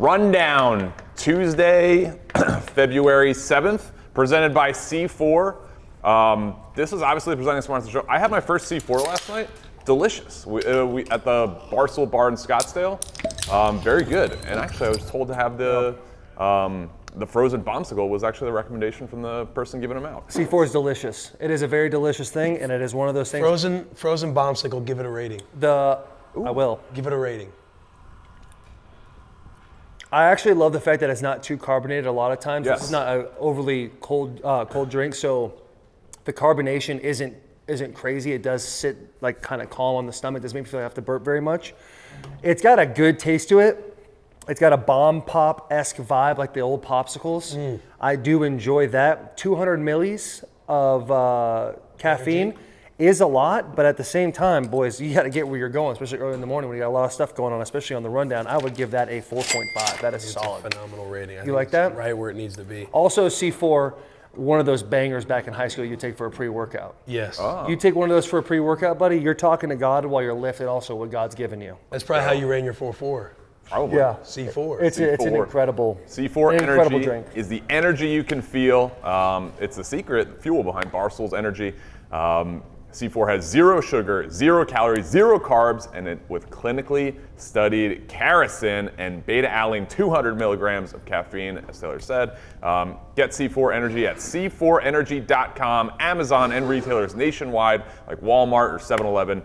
Rundown, Tuesday, February 7th, presented by C4. This is obviously presenting sponsor of the show. I had my first C4 last night. Delicious. We at the Barstool Bar in Scottsdale. Very good. And actually, I was told to have the frozen bombsicle was actually the recommendation from the person giving them out. C4 is delicious. It is a very delicious thing, and it is one of those things. Frozen bombsicle. Give it a rating. I will. Give it a rating. I actually love the fact that it's not too carbonated a lot of times. Yes. This is not an overly cold drink, so the carbonation isn't crazy. It does sit like kind of calm on the stomach. Doesn't make me feel like I have to burp very much. It's got a good taste to it. It's got a bomb pop-esque vibe like the old popsicles. I do enjoy that. 200 millis of caffeine is a lot, but at the same time, boys, you got to get where you're going, especially early in the morning when you got a lot of stuff going on, especially on the rundown. I would give that a 4.5. That is solid. A phenomenal rating. You like that? Right where it needs to be. Also, C4, one of those bangers back in high school you take for a pre-workout. Yes. Oh. You take one of those for a pre-workout, buddy, you're talking to God while you're lifting also what God's given you. That's probably how you ran your 4.4. Probably. Yeah. C4. It's an incredible C4 energy drink. is the energy you can feel. It's the secret fuel behind Barstool's energy. C4 has 0 sugar, 0 calories, 0 carbs, and it with clinically studied kerosene and beta-alanine 200 milligrams of caffeine, as Taylor said. Get C4 Energy at c4energy.com, Amazon, and retailers nationwide like Walmart or 7-Eleven.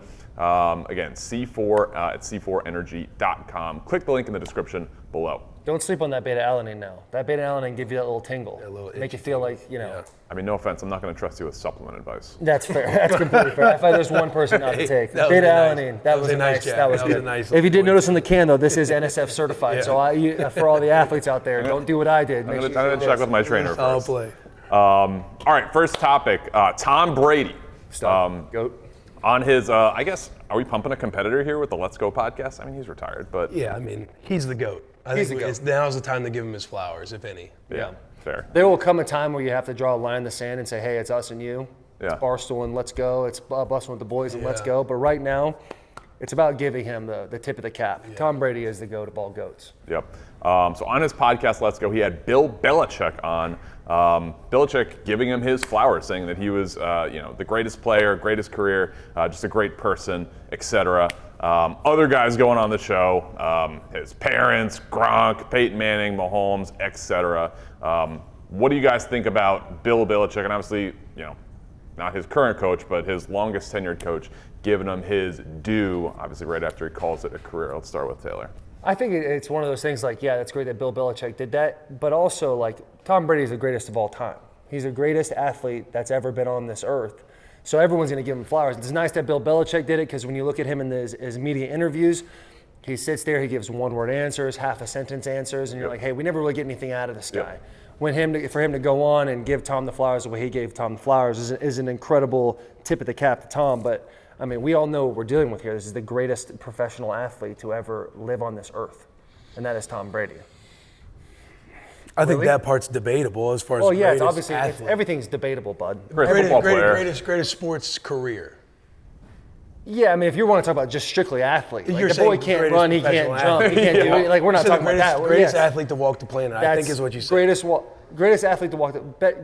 Again, C4 at c4energy.com. Click the link in the description below. Don't sleep on that beta-alanine now. That beta-alanine give you that little tingle. Make you feel like, you know. Yeah. I mean, no offense, I'm not going to trust you with supplement advice. That's fair. That's completely fair. If there's one person not to take. Beta-alanine, that was a nice job. That was That good. was a nice If you didn't point. notice on the can, though, this is NSF certified. So for all the athletes out there, don't do what I did. I'm going to check with my trainer first. I'll play. All right, first topic, Tom Brady. Goat. On his, I guess, are we pumping a competitor here with the Let's Go podcast? I mean, he's retired, but Yeah, I mean, he's the GOAT. I He's think the GOAT. now's the time to give him his flowers, if any. yeah, fair. There will come a time where you have to draw a line in the sand and say, hey, it's us and you. Yeah. It's Barstool and let's go. It's Busting with the boys and let's Yeah. go. But right now, it's about giving him the tip of the cap. Yeah. Tom Brady is the GOAT of all GOATs. Yep. So on his podcast, Let's Go, he had Bill Belichick on. Belichick giving him his flowers, saying that he was, the greatest player, greatest career, just a great person, etc. Other guys going on the show, his parents, Gronk, Peyton Manning, Mahomes, etc. What do you guys think about Bill Belichick? And obviously, not his current coach, but his longest tenured coach, giving him his due, obviously right after he calls it a career. Let's start with Taylor. I think it's one of those things like, yeah, that's great that Bill Belichick did that, but also like Tom Brady is the greatest of all time. He's the greatest athlete that's ever been on this earth. So everyone's going to give him flowers. It's nice that Bill Belichick did it because when you look at him in his media interviews, he sits there, he gives one-word answers, half-a-sentence answers, and you're like, hey, we never really get anything out of this guy. For him to go on and give Tom the flowers the way he gave Tom the flowers is an incredible tip of the cap to Tom. But I mean, we all know what we're dealing with here. This is the greatest professional athlete to ever live on this earth, and that is Tom Brady. I think that part's debatable as far as Well, yeah, it's greatest obviously athlete. everything's debatable, bud. Greatest sports career. Yeah, I mean, if you want to talk about just strictly athlete, like You're the boy saying can't greatest run, he can't professional jump, he can't do it. Like we're not talking about that. Greatest Yes. athlete to walk the planet, I think is what you said. Greatest athlete to walk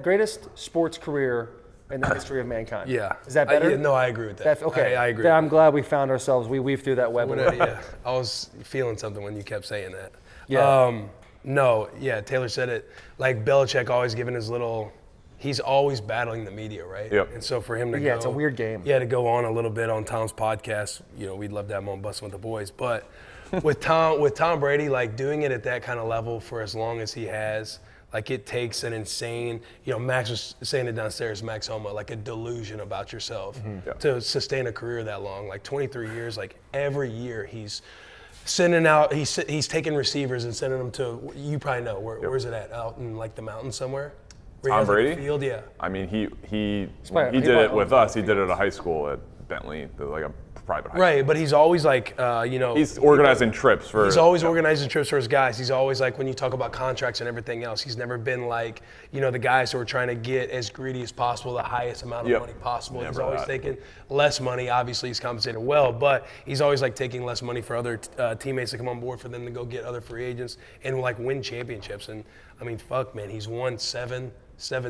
greatest sports career in the history of mankind. Yeah. Is that better? No, I agree with that. Okay. I agree. I'm glad we found ourselves. We weaved through that web. Yeah, I was feeling something when you kept saying that. Yeah. Taylor said it. Like Belichick always giving his little. He's always battling the media, right? Yep. And so for him to Yeah, it's a weird game. Yeah, to go on a little bit on Tom's podcast, we'd love to have him on Busting with the Boys. But with Tom Brady, like doing it at that kind of level for as long as he has, like it takes an insane, Max was saying it downstairs, Max Homa, like a delusion about yourself to sustain a career that long. Like 23 years, like every year he's sending out, he's taking receivers and sending them to, you probably know, where's it at? Out in like the mountains somewhere? Tom Brady? Field, yeah. I mean, he did it with us. He did it at a high school at Bentley, like a private hire. Right, but he's always like, He's organizing trips for. He's always organizing trips for his guys. He's always like, when you talk about contracts and everything else, he's never been like, the guys who are trying to get as greedy as possible, the highest amount of money possible. Never he's always that. taking less money. Obviously, he's compensated well, but he's always like taking less money for other teammates to come on board for them to go get other free agents and like win championships. And I mean, fuck, man, he's won seven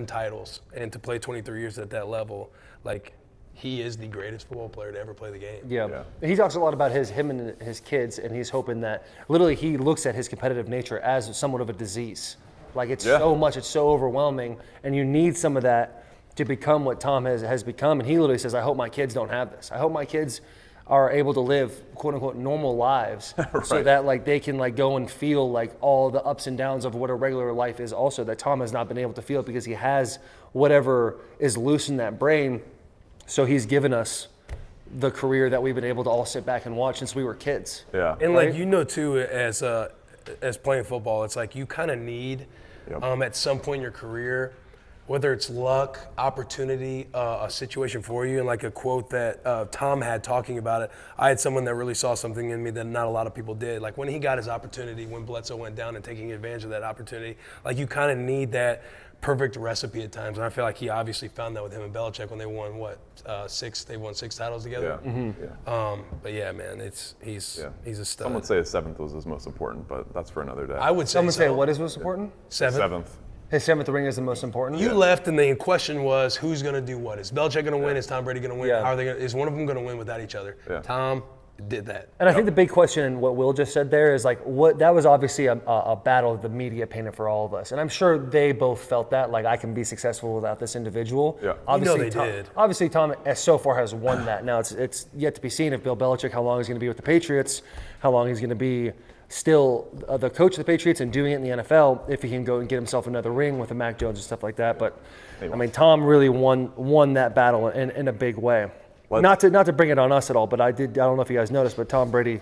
titles, and to play 23 years at that level, like. He is the greatest football player to ever play the game. Yeah. He talks a lot about him and his kids, and he's hoping that literally he looks at his competitive nature as somewhat of a disease. Like it's so much, it's so overwhelming, and you need some of that to become what Tom has become. And he literally says, I hope my kids don't have this. I hope my kids are able to live quote unquote normal lives so that like they can like go and feel like all the ups and downs of what a regular life is also, that Tom has not been able to feel because he has whatever is loose in that brain. So he's given us the career that we've been able to all sit back and watch since we were kids. Yeah. And like too, as playing football, it's like you kind of need at some point in your career, whether it's luck, opportunity, a situation for you, and like a quote that Tom had talking about it. I had someone that really saw something in me that not a lot of people did. Like when he got his opportunity, when Bledsoe went down and taking advantage of that opportunity, like you kind of need that perfect recipe at times, and I feel like he obviously found that with him and Belichick when they won six. They won 6 titles together. Yeah. Mm-hmm. But yeah, man, he's a stud. Some would say his 7th was his most important, but that's for another day. I would say Someone say what is most important? 7th. His 7th ring is the most important. You left, and the question was, who's going to do what? Is Belichick going to win? Is Tom Brady going to win? Yeah. How are they going? Is one of them going to win without each other? Yeah. Tom did that. And I think the big question in what Will just said there is like, what that was obviously a battle the media painted for all of us. And I'm sure they both felt that, like, I can be successful without this individual. Yeah. Obviously, they did. Obviously, Tom so far has won that. Now, it's yet to be seen if Bill Belichick, how long he's going to be with the Patriots, how long he's going to be still the coach of the Patriots and doing it in the NFL, if he can go and get himself another ring with a Mac Jones and stuff like that. But, I mean, Tom really won that battle in a big way. Not to bring it on us at all, but I don't know if you guys noticed, but Tom Brady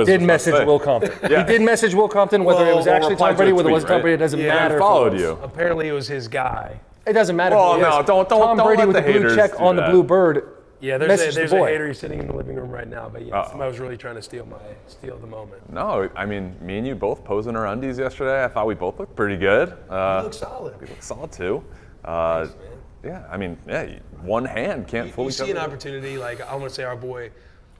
did message Will Compton. He did message Will Compton, whether it was actually Tom Brady, whether it wasn't Tom Brady, it doesn't matter. He followed you. Apparently, it was his guy. It doesn't matter. Well, no, don't Tom Brady let with the the blue haters check do on the that. blue bird. Yeah, there's messaged a the boy. hater sitting in the living room right now, but yeah, somebody was really trying to steal the moment. No, I mean, me and you both posed in our undies yesterday. I thought we both looked pretty good. You look solid. We look solid too. Thanks, man. Yeah, I mean, one hand can't fully You see cover an it. opportunity, like I want to say our boy,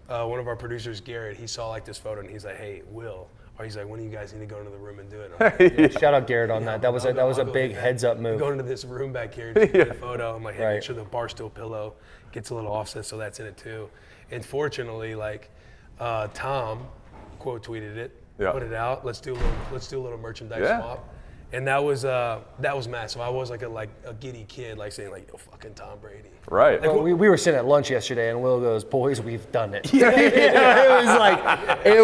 one of our producers, Garrett, he saw like this photo and he's like, hey, Will, or he's like, when do you guys need to go into the room and do it? I'm like, Shout out Garrett on that. That was a big heads up move. Go into this room back here and take a photo. I'm like, hey, Right. make sure the Barstool pillow gets a little offset so that's in it too. And fortunately, like Tom quote tweeted it, put it out. Let's do a little merchandise swap. And that was massive. I was like a giddy kid, like saying like, yo, fucking Tom Brady. Right. Well, we were sitting at lunch yesterday, and Will goes, "Boys, we've done it." It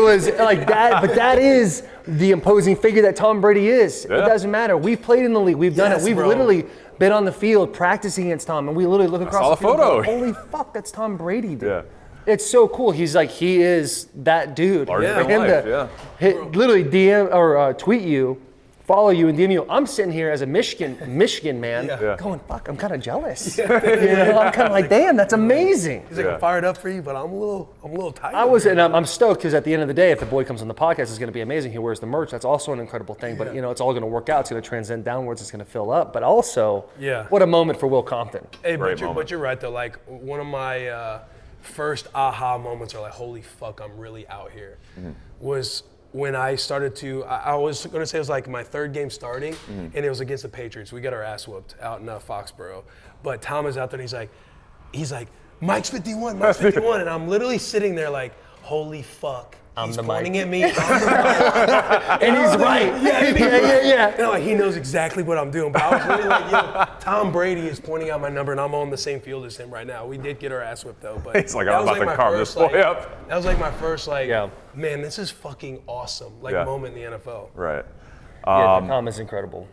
was like that. But that is the imposing figure that Tom Brady is. Yeah. It doesn't matter. We've played in the league. We've done Yes, it. We've bro. literally been on the field practicing against Tom, and we literally look across saw the the field. photo. And go, holy fuck, that's Tom Brady, dude. Yeah. It's so cool. He's like, he is that dude. Larger For than him life, to literally DM or tweet you, follow you and DM you. I'm sitting here as a Michigan man going, fuck, I'm kind of jealous. I'm kind of like, damn, that's amazing. He's like, I'm fired up for you, but I'm a little tired. I'm stoked because at the end of the day, if the boy comes on the podcast, it's going to be amazing. He wears the merch. That's also an incredible thing. But it's all going to work out. It's going to transcend downwards. It's going to fill up. But also, what a moment for Will Compton. Hey, but you're right though. Like one of my first aha moments are like, holy fuck, I'm really out here. Was when I started to, I was going to say it was like my 3rd game starting, and it was against the Patriots. We got our ass whooped out in Foxborough. But Tom is out there, and he's like, Mike's 51, and I'm literally sitting there like, holy fuck. He's pointing at me. And he's right. Yeah. And I'm like, he knows exactly what I'm doing. But I was really like, yo, Tom Brady is pointing out my number, and I'm on the same field as him right now. We did get our ass whipped, though. But It's like, I'm about to carve this boy up. That was like my first, man, this is fucking awesome, moment in the NFL. Right. Tom is incredible.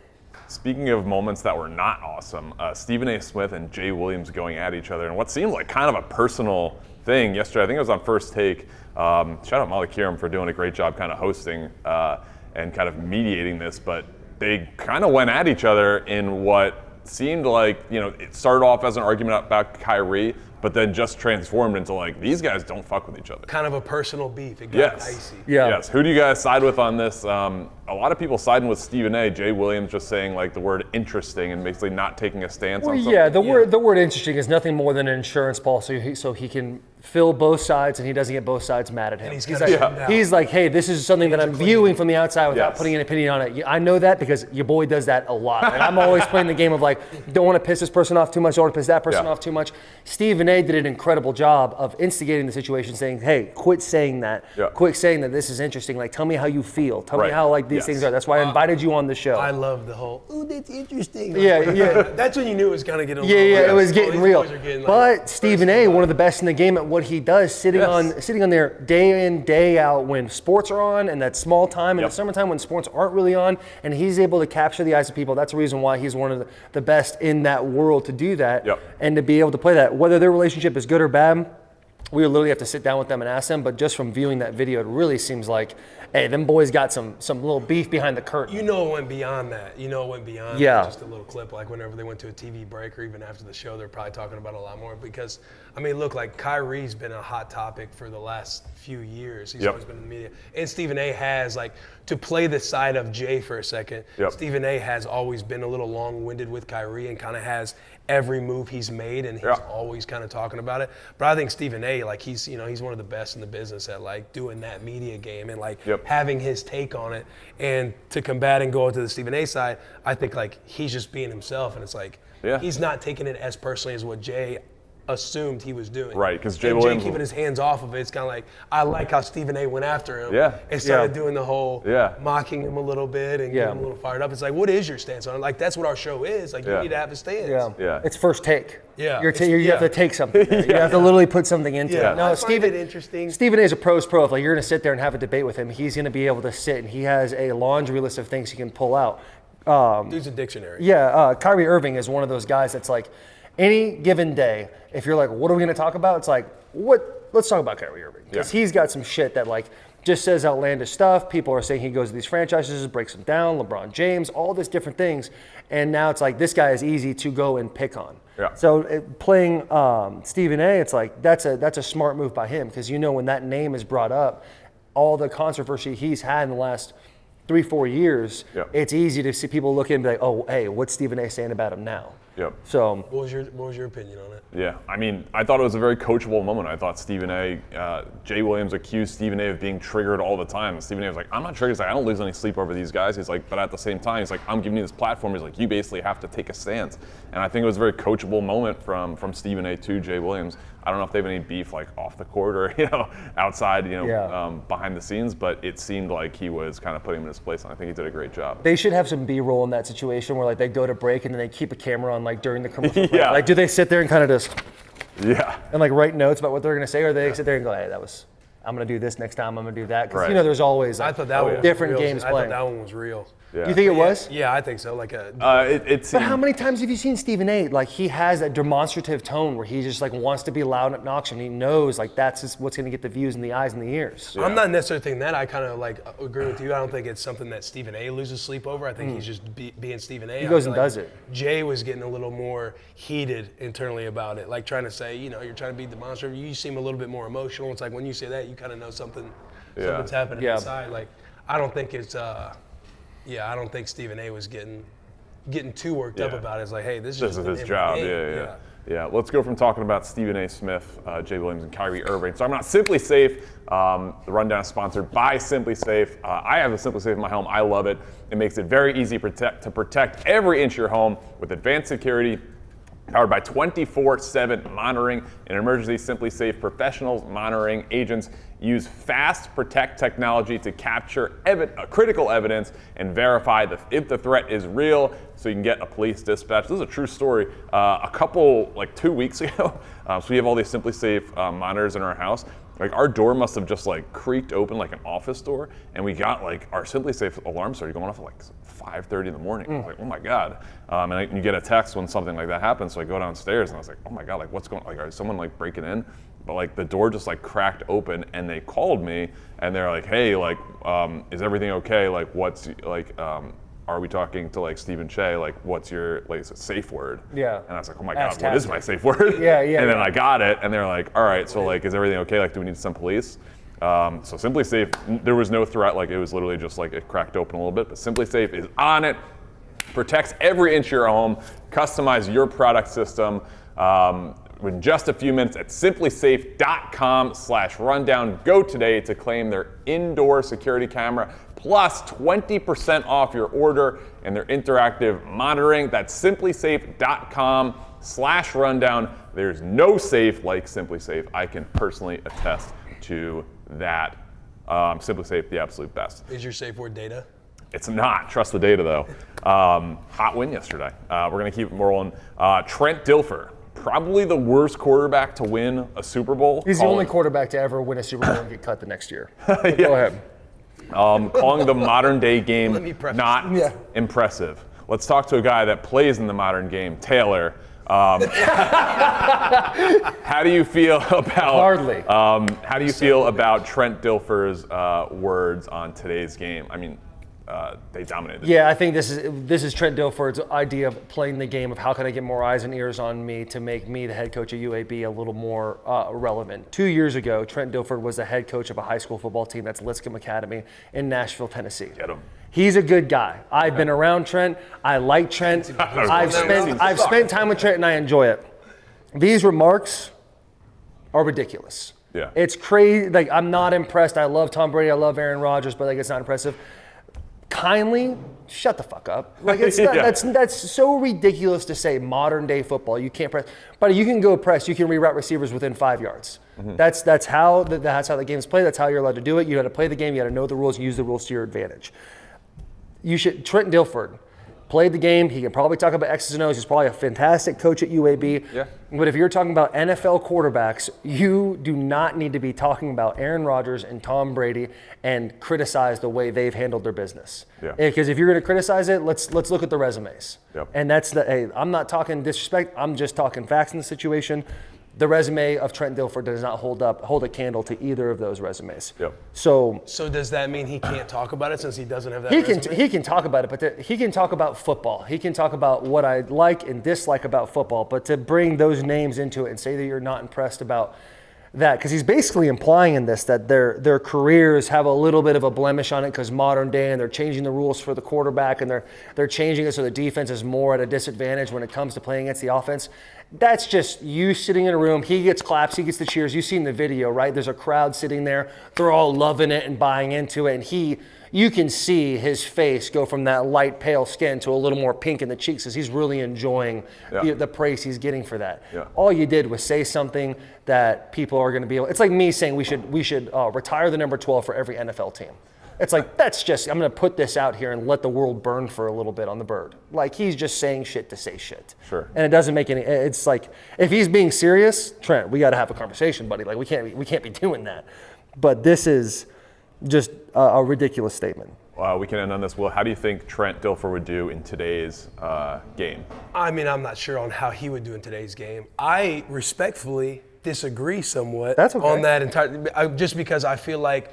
Speaking of moments that were not awesome, Stephen A. Smith and Jay Williams going at each other, and what seemed like kind of a personal thing yesterday. I think it was on First Take. Shout out Malik Kiram for doing a great job kind of hosting and kind of mediating this, but they kind of went at each other in what seemed like, it started off as an argument about Kyrie, but then just transformed into like, these guys don't fuck with each other. Kind of a personal beef. It got dicey. Yeah. Yes. Who do you guys side with on this? A lot of people siding with Stephen A. Jay Williams just saying like the word interesting and basically not taking a stance on something. Yeah, the word interesting is nothing more than an insurance policy, so he can fill both sides and he doesn't get both sides mad at him. And he's like, hey, this is something that I'm viewing from the outside without putting an opinion on it. I know that because your boy does that a lot. And I'm always playing the game of like, don't want to piss this person off too much, don't want to piss that person off too much. Stephen A. did an incredible job of instigating the situation, saying, hey, quit saying that. Quit saying that this is interesting. Like, tell me how you feel. Tell me how like these things are. That's why I invited you on the show. I love the whole, ooh, that's interesting. Yeah. That's when you knew it was kind of getting a Yeah, little it was getting real. Getting, like, but Stephen A., one of the best in the game at what he does, sitting on there day in, day out when sports are on and that small time in the summertime when sports aren't really on, and he's able to capture the eyes of people. That's the reason why he's one of the best in that world to do that and to be able to play that. Whether their relationship is good or bad, we would literally have to sit down with them and ask them, but just from viewing that video, it really seems like, hey, them boys got some little beef behind the curtain. You know it went beyond that. Just a little clip, like whenever they went to a TV break or even after the show, they're probably talking about it a lot more because, I mean, look, like Kyrie's been a hot topic for the last few years. He's always been in the media. And Stephen A. has, like, to play the side of Jay for a second, Stephen A. has always been a little long-winded with Kyrie and kind of has every move he's made and he's always kind of talking about it. But I think Stephen A., like, he's one of the best in the business at, like, doing that media game and, like, having his take on it. And to combat and go to the Stephen A. side, I think, like, he's just being himself. And it's like, he's not taking it as personally as what Jay assumed he was doing. Right, because Jay Williams keeping his hands off of it. It's kind of like, I like how Stephen A. went after him and started doing the whole mocking him a little bit and getting him a little fired up. It's like, what is your stance on it? Like, that's what our show is. Like, you need to have a stance. It's first take. Yeah. You have to take something. You have to literally put something into it. No, Stephen, interesting. Stephen A. is a pro's pro. If like you're going to sit there and have a debate with him, he's going to be able to sit and he has a laundry list of things he can pull out. Dude's a dictionary. Kyrie Irving is one of those guys that's like, any given day, if you're like, what are we going to talk about? It's like, let's talk about Kyrie Irving. Because he's got some shit that like just says outlandish stuff. People are saying he goes to these franchises, breaks them down, LeBron James, all these different things. And now it's like, this guy is easy to go and pick on. So playing Stephen A., it's like, that's a smart move by him. Because when that name is brought up, all the controversy he's had in the last 3-4 years, it's easy to see people look at him and be like, oh, hey, what's Stephen A. saying about him now? So what was your opinion on it? Yeah, I mean, I thought it was a very coachable moment. I thought Stephen A. Jay Williams accused Stephen A. of being triggered all the time. And Stephen A. was like, I'm not triggered. He's like, I don't lose any sleep over these guys. He's like, but at the same time, he's like, I'm giving you this platform. He's like, you basically have to take a stance. And I think it was a very coachable moment from Stephen A. to Jay Williams. I don't know if they have any beef like off the court or outside, behind the scenes, but it seemed like he was kind of putting him in his place, and I think he did a great job. They should have some B-roll in that situation where like they go to break and then they keep a camera on like during the commercial. Like, do they sit there and kind of just and like write notes about what they're going to say, or they sit there and go, hey, I'm going to do this next time, I'm going to do that, because there's always like, I thought that one different was real. games I playing. thought that one was real. Yeah. You think it was? Yeah, I think so. Like but how many times have you seen Stephen A.? Like, he has that demonstrative tone where he just like wants to be loud and obnoxious, and he knows like that's just what's going to get the views and the eyes and the ears. I'm not necessarily thinking that. I kind of like agree with you. I don't think it's something that Stephen A. loses sleep over. I think he's just being Stephen A. He goes and does it. Jay was getting a little more heated internally about it, like trying to say, you're trying to be demonstrative. You seem a little bit more emotional. It's like when you say that, you kind of know something's happening inside. Like, I don't think it's. I don't think Stephen A. was getting too worked up about it. It's like, hey, this is his job. Yeah. Let's go from talking about Stephen A. Smith, Jay Williams, and Kyrie Irving. So I'm not SimpliSafe. The rundown is sponsored by SimpliSafe. I have a SimpliSafe in my home. I love it. It makes it very easy to protect every inch of your home with advanced security, powered by 24/7 monitoring. In an emergency, SimpliSafe professionals monitoring agents use fast protect technology to capture critical evidence and verify if the threat is real, so you can get a police dispatch. This is a true story. A couple, like 2 weeks ago, so we have all these SimpliSafe monitors in our house. Like, our door must have just like creaked open like an office door, and we got like our SimpliSafe alarm started going off at like 5:30 in the morning. I was like, oh my God. And you get a text when something like that happens, so I go downstairs and I was like, oh my God, like what's going on? Like, is someone like breaking in? But like the door just like cracked open, and they called me and they're like, hey, like, is everything okay? Like, what's like, are we talking to like Stephen Shea? Like, what's your like safe word? Yeah. And I was like, oh my Ask God, what is my safe word? Yeah. And then I got it, and they're like, all right, so like, is everything okay? Like, do we need some police? So SimpliSafe, there was no threat. Like, it was literally just like it cracked open a little bit. But SimpliSafe is on it, protects every inch of your home, customize your product system. In just a few minutes at SimpliSafe.com/rundown. Go today to claim their indoor security camera plus 20% off your order and their interactive monitoring. That's SimpliSafe.com/rundown. There's no safe like SimpliSafe. I can personally attest to that. SimpliSafe, the absolute best. Is your safe word data? It's not. Trust the data, though. Hot win yesterday. We're going to keep it rolling. Trent Dilfer, probably the worst quarterback to win a Super Bowl. He's the only quarterback to ever win a Super Bowl and get cut the next year. Yeah. Go ahead. Calling the modern day game not Yeah. impressive. Let's talk to a guy that plays in the modern game, Taylor. How do you feel about Hardly. How do you feel about Trent Dilfer's words on today's game? I mean, they dominated. Yeah, I think this is Trent Dilfer's idea of playing the game of how can I get more eyes and ears on me to make me the head coach of UAB a little more relevant. 2 years ago, Trent Dilfer was the head coach of a high school football team, that's Lipscomb Academy in Nashville, Tennessee. Get him. He's a good guy. I've been around Trent. I like Trent. I've spent time with Trent and I enjoy it. These remarks are ridiculous. Yeah. It's crazy. Like, I'm not impressed. I love Tom Brady. I love Aaron Rodgers, but like, it's not impressive. Kindly shut the fuck up. Like, it's not, Yeah. that's so ridiculous to say modern day football. You can't press, but you can go press. You can reroute receivers within 5 yards. Mm-hmm. That's how the game's played. That's how you're allowed to do it. You got to play the game. You got to know the rules and use the rules to your advantage. Trent Dilfer played the game. He can probably talk about X's and O's. He's probably a fantastic coach at UAB. Yeah. But if you're talking about NFL quarterbacks, you do not need to be talking about Aaron Rodgers and Tom Brady and criticize the way they've handled their business. Yeah. Because if you're going to criticize it, let's look at the resumes. Yep. And I'm not talking disrespect. I'm just talking facts in the situation. The resume of Trent Dilfer does not hold a candle to either of those resumes. Yep. So does that mean he can't talk about it since he doesn't have that resume? he can talk about it, but he can talk about football. He can talk about what I like and dislike about football. But to bring those names into it and say that you're not impressed about that, because he's basically implying in this that their careers have a little bit of a blemish on it because modern day, and they're changing the rules for the quarterback, and they're changing it so the defense is more at a disadvantage when it comes to playing against the offense. That's just you sitting in a room. He gets claps, he gets the cheers. You've seen the video, right? There's a crowd sitting there. They're all loving it and buying into it. And you can see his face go from that light pale skin to a little more pink in the cheeks as he's really enjoying the praise he's getting for that. Yeah. All you did was say something that people are going to be able. It's like me saying we should retire the number 12 for every NFL team. It's like, that's just, I'm going to put this out here and let the world burn for a little bit on the bird. Like, he's just saying shit to say shit. Sure. And it doesn't make any, it's like, if he's being serious, Trent, we got to have a conversation, buddy. Like, we can't be doing that. But this is just a ridiculous statement. We can end on this. Will, how do you think Trent Dilfer would do in today's game? I mean, I'm not sure on how he would do in today's game. I respectfully disagree somewhat That's okay. on that entire, just because I feel like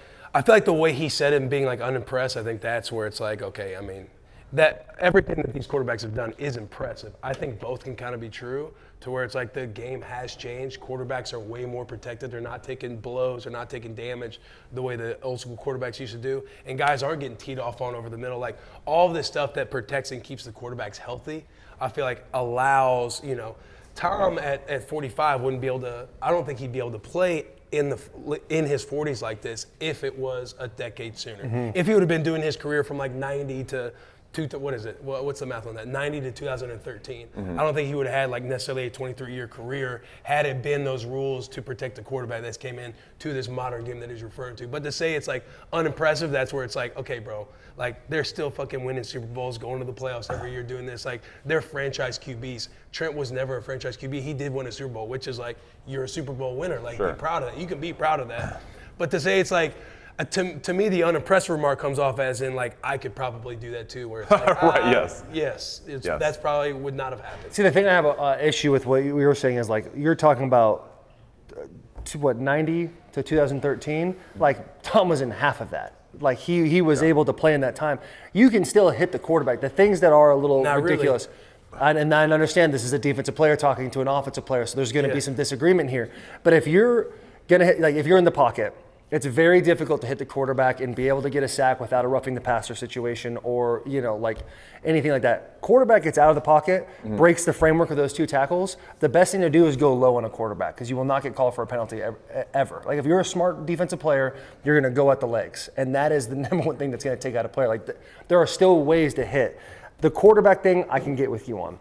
the way he said it and being like unimpressed, I think that's where it's like, okay, I mean, that everything that these quarterbacks have done is impressive. I think both can kind of be true to where it's like the game has changed. Quarterbacks are way more protected. They're not taking blows. They're not taking damage the way the old school quarterbacks used to do. And guys aren't getting teed off on over the middle. Like, all of this stuff that protects and keeps the quarterbacks healthy, I feel like allows, Tom at 45 wouldn't be able to, I don't think he'd be able to play in his 40s like this if it was a decade sooner. Mm-hmm. If he would have been doing his career from like 90 to what is it? What's the math on that? 90 to 2013. Mm-hmm. I don't think he would have had like necessarily a 23-year career had it been those rules to protect the quarterback that came in to this modern game that he's referring to. But to say it's like unimpressive, that's where it's like, okay, bro, like they're still fucking winning Super Bowls, going to the playoffs every year doing this. Like, they're franchise QBs. Trent was never a franchise QB. He did win a Super Bowl, which is like, you're a Super Bowl winner. Like, sure. Be proud of that. You can be proud of that. But to say it's like, to me, the unimpressed remark comes off as in like, I could probably do that too, where it's like, right, yes. Yes, Yes. that's probably would not have happened. See, the thing I have an issue with what you were saying is like, you're talking about 90 to 2013, like Tom was in half of that. Like he was able to play in that time. You can still hit the quarterback. The things that are a little ridiculous. Really. And I understand this is a defensive player talking to an offensive player, so there's going to be some disagreement here. But if you're going to hit, like if you're in the pocket, it's very difficult to hit the quarterback and be able to get a sack without a roughing the passer situation or, like anything like that. Quarterback gets out of the pocket, breaks the framework of those two tackles. The best thing to do is go low on a quarterback because you will not get called for a penalty ever. Like if you're a smart defensive player, you're going to go at the legs. And that is the number one thing that's going to take out a player. Like there are still ways to hit. The quarterback thing, I can get with you on.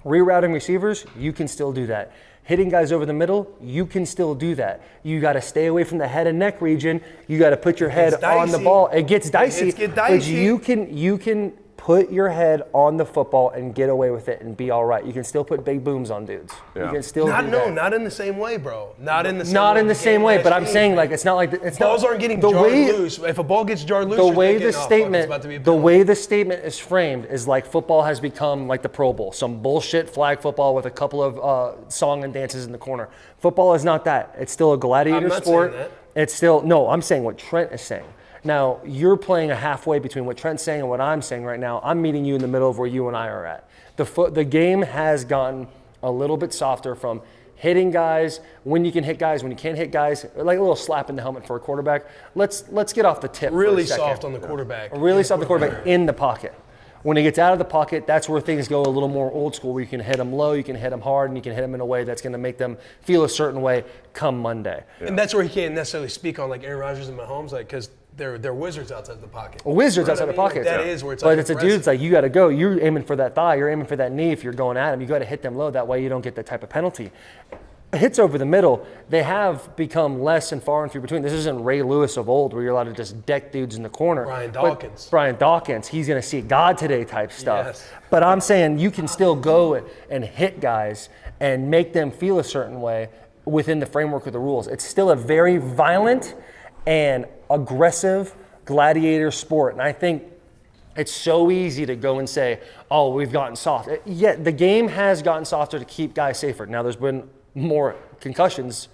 Rerouting receivers, you can still do that. Hitting guys over the middle, you can still do that. You got to stay away from the head and neck region. You got to put your head on the ball. It gets dicey, but you can put your head on the football and get away with it and be all right. You can still put big booms on dudes. Yeah. You can still do that. Not in the same way, bro. Not in the same way. But I'm saying like it's not like it's balls aren't getting jarred loose. If a ball gets jarred loose, the way the statement is framed is like football has become like the Pro Bowl, some bullshit flag football with a couple of song and dances in the corner. Football is not that. It's still a gladiator sport. Saying that. It's still no. I'm saying what Trent is saying. Now, you're playing a halfway between what Trent's saying and what I'm saying right now. I'm meeting you in the middle of where you and I are at. The game has gotten a little bit softer from hitting guys, when you can hit guys, when you can't hit guys, like a little slap in the helmet for a quarterback. Let's get off the tip really for a second. Soft on the quarterback. Really soft on the quarterback in the pocket. When he gets out of the pocket, that's where things go a little more old school, where you can hit them low, you can hit them hard, and you can hit them in a way that's going to make them feel a certain way come Monday. Yeah. And that's where he can't necessarily speak on like Aaron Rodgers and Mahomes, like because they're wizards outside the pocket. Wizards outside the pocket. That is where it's but like it's impressive. A dude's like, you got to go. You're aiming for that thigh. You're aiming for that knee if you're going at him. You got to hit them low. That way you don't get that type of penalty. Hits over the middle, they have become less and far and few between. This isn't Ray Lewis of old where you're allowed to just deck dudes in the corner. Brian Dawkins, he's going to see God today type stuff. Yes. But I'm saying you can still go and hit guys and make them feel a certain way within the framework of the rules. It's still a very violent and aggressive gladiator sport. And I think it's so easy to go and say, oh, we've gotten soft. Yeah, the game has gotten softer to keep guys safer. Now, there's been more concussions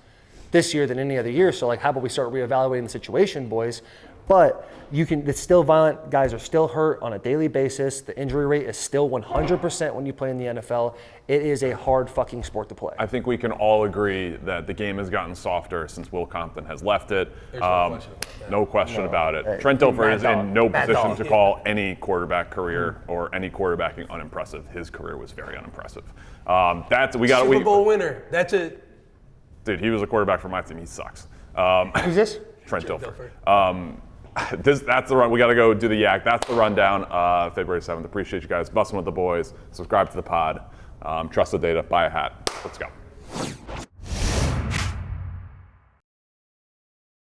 this year than any other year. So, like, how about we start reevaluating the situation, boys? But it's still violent. Guys are still hurt on a daily basis. The injury rate is still 100% when you play in the NFL. It is a hard fucking sport to play. I think we can all agree that the game has gotten softer since Will Compton has left it. No question about it. Trent Dilfer is in no position to call any quarterback career or any quarterbacking unimpressive. His career was very unimpressive. Super Bowl winner. That's it. Dude, he was a quarterback for my team. He sucks. Who's this? Trent Dilfer. That's the run. We got to go do the yak. That's the rundown. February 7th. Appreciate you guys. Busting with the boys. Subscribe to the pod. Trust the data. Buy a hat. Let's go.